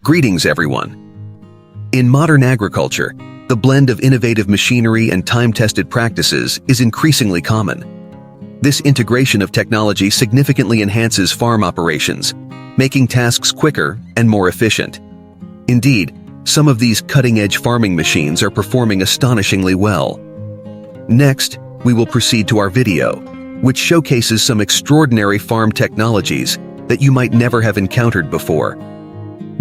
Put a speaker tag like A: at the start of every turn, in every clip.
A: Greetings, everyone. In modern agriculture, the blend of innovative machinery and time-tested practices is increasingly common. This integration of technology significantly enhances farm operations, making tasks quicker and more efficient. Indeed, some of these cutting-edge farming machines are performing astonishingly well. Next, we will proceed to our video, which showcases some extraordinary farm technologies that you might never have encountered before.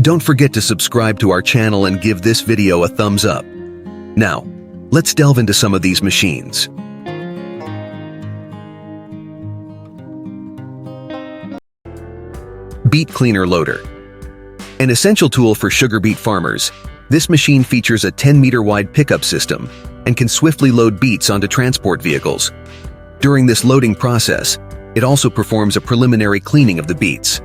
A: Don't forget to subscribe to our channel and give this video a thumbs up. Now, let's delve into some of these machines. Beet Cleaner Loader. An essential tool for sugar beet farmers, this machine features a 10-meter wide pickup system and can swiftly load beets onto transport vehicles. During this loading process, it also performs a preliminary cleaning of the beets.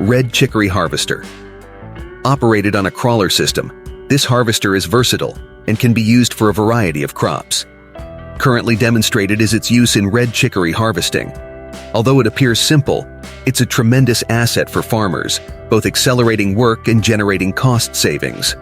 A: Red Chicory Harvester. Operated on a crawler system, this harvester is versatile and can be used for a variety of crops. Currently demonstrated is its use in red chicory harvesting. Although it appears simple, it's a tremendous asset for farmers, both accelerating work and generating cost savings.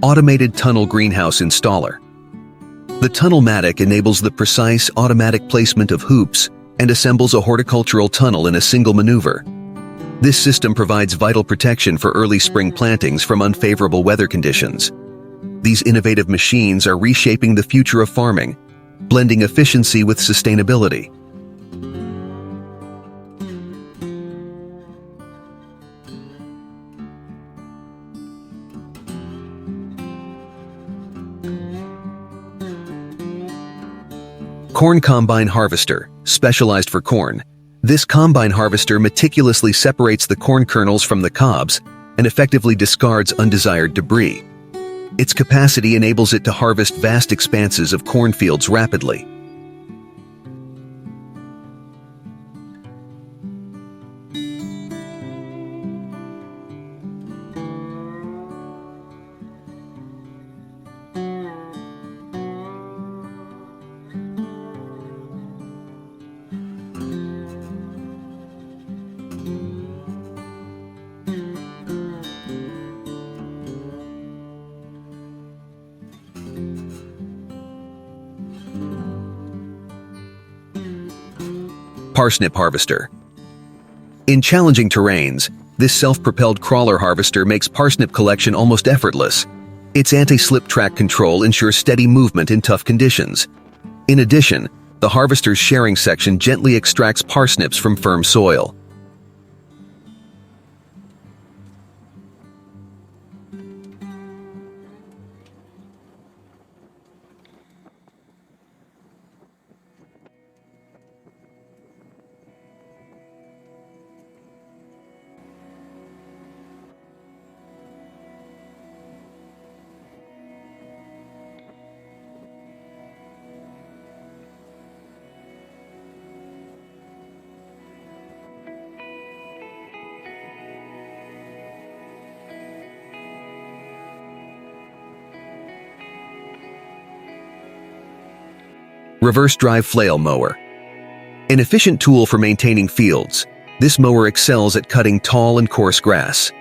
A: Automated Tunnel Greenhouse Installer. The Tunnel-matic enables the precise automatic placement of hoops and assembles a horticultural tunnel in a single maneuver. This system provides vital protection for early spring plantings from unfavorable weather conditions. These innovative machines are reshaping the future of farming, blending efficiency with sustainability. Corn Combine Harvester, specialized for corn. This combine harvester meticulously separates the corn kernels from the cobs and effectively discards undesired debris. Its capacity enables it to harvest vast expanses of cornfields rapidly. Parsnip Harvester. In challenging terrains, this self-propelled crawler harvester makes parsnip collection almost effortless. Its anti-slip track control ensures steady movement in tough conditions. In addition, the harvester's sharing section gently extracts parsnips from firm soil. Reverse drive flail mower. An efficient tool for maintaining fields, this mower excels at cutting tall and coarse grass.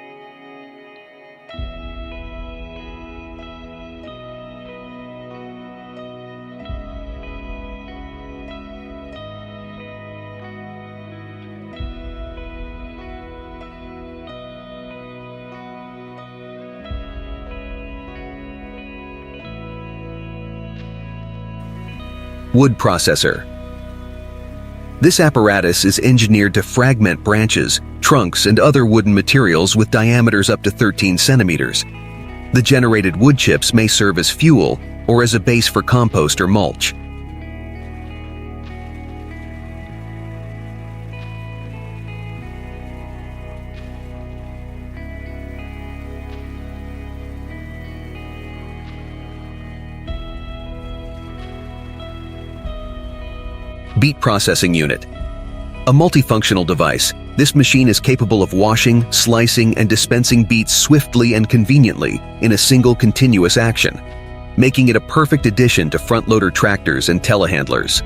A: Wood processor. This apparatus is engineered to fragment branches, trunks, and other wooden materials with diameters up to 13 centimeters. The generated wood chips may serve as fuel or as a base for compost or mulch. Beet processing unit. A multifunctional device, this machine is capable of washing, slicing, and dispensing beets swiftly and conveniently in a single continuous action, making it a perfect addition to front-loader tractors and telehandlers.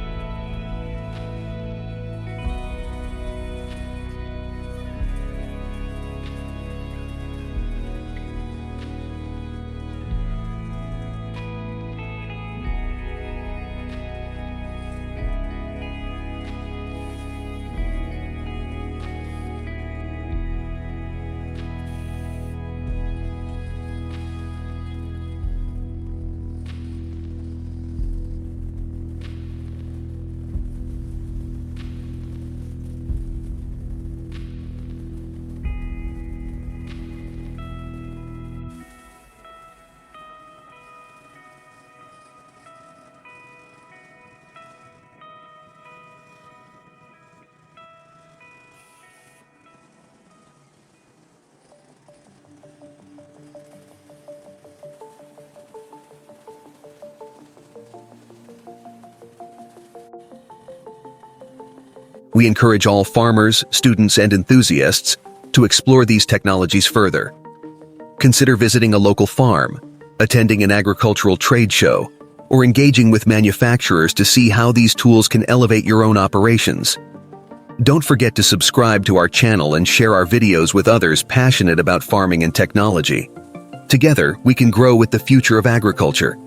A: We encourage all farmers, students, and enthusiasts to explore these technologies further. Consider visiting a local farm, attending an agricultural trade show, or engaging with manufacturers to see how these tools can elevate your own operations. Don't forget to subscribe to our channel and share our videos with others passionate about farming and technology. Together, we can grow with the future of agriculture.